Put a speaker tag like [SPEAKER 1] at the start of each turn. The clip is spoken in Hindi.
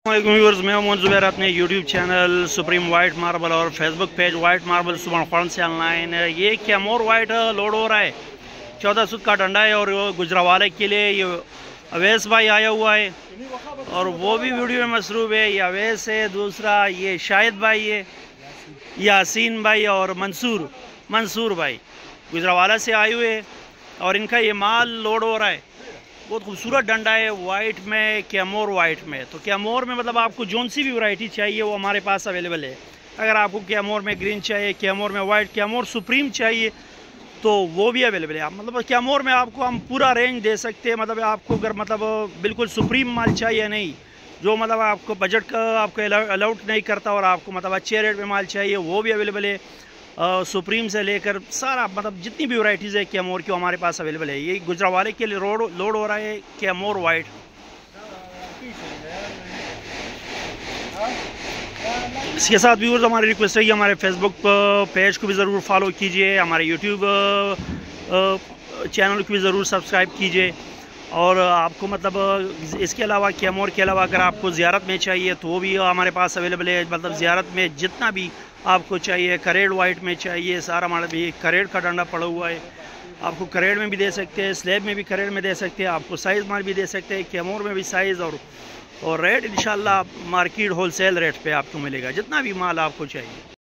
[SPEAKER 1] व्यूअर्स, मैं मोहम्मद ज़ुबैर अपने YouTube channel supreme white marble और फेसबुक पेज वाइट मार्बल सुबह फॉर्न से ऑनलाइन। ये कैमोर वाइट लोड हो रहा है, 14 सूत का डंडा है और गुजरावाले के लिए ये अवैस भाई आया हुआ है और वो भी वीडियो में मसरूफ़ है। ये अवैस है, दूसरा ये शाहिद भाई है, यासीन भाई और मंसूर भाई गुजरावाला से आए हुए और इनका ये माल लोड हो रहा है। बहुत खूबसूरत डंडा है, वाइट में, कैमोर वाइट में। तो कैमोर में मतलब आपको जोन सी भी वैरायटी चाहिए वो हमारे पास अवेलेबल है। अगर आपको कैमोर में ग्रीन चाहिए, कैमोर में वाइट, कैमोर सुप्रीम चाहिए तो वो भी अवेलेबल है। आप मतलब कैमोर में आपको हम पूरा रेंज दे सकते हैं। मतलब आपको अगर मतलब बिल्कुल सुप्रीम माल चाहिए, नहीं जो मतलब आपको बजट का आपको अलाउट नहीं करता और आपको मतलब अच्छे रेट में माल चाहिए, वो भी अवेलेबल है। सुप्रीम से लेकर सारा मतलब जितनी भी वैरायटीज़ है कैमोर की हमारे पास अवेलेबल है। ये गुजरावाले के लिए लोड हो रहा है कैमोर वाइट। इसके साथ व्यूअर्स हमारी रिक्वेस्ट है कि हमारे फेसबुक पेज को भी ज़रूर फॉलो कीजिए, हमारे यूट्यूब चैनल को भी ज़रूर सब्सक्राइब कीजिए। और आपको मतलब इसके अलावा कैमोर के अलावा अगर आपको ज़ियारत में चाहिए तो वो भी हमारे पास अवेलेबल है। मतलब ज़ियारत में जितना भी आपको चाहिए, करेड़ वाइट में चाहिए, सारा हमारा भी करेड़ का डंडा पड़ा हुआ है। आपको करेड़ में भी दे सकते हैं, स्लैब में भी करेड़ में दे सकते हैं, आपको साइज़ माल भी दे सकते हैं, कैमोर में भी साइज़ और रेट इंशाल्लाह मार्केट होलसेल रेट पे आपको मिलेगा जितना भी माल आपको चाहिए।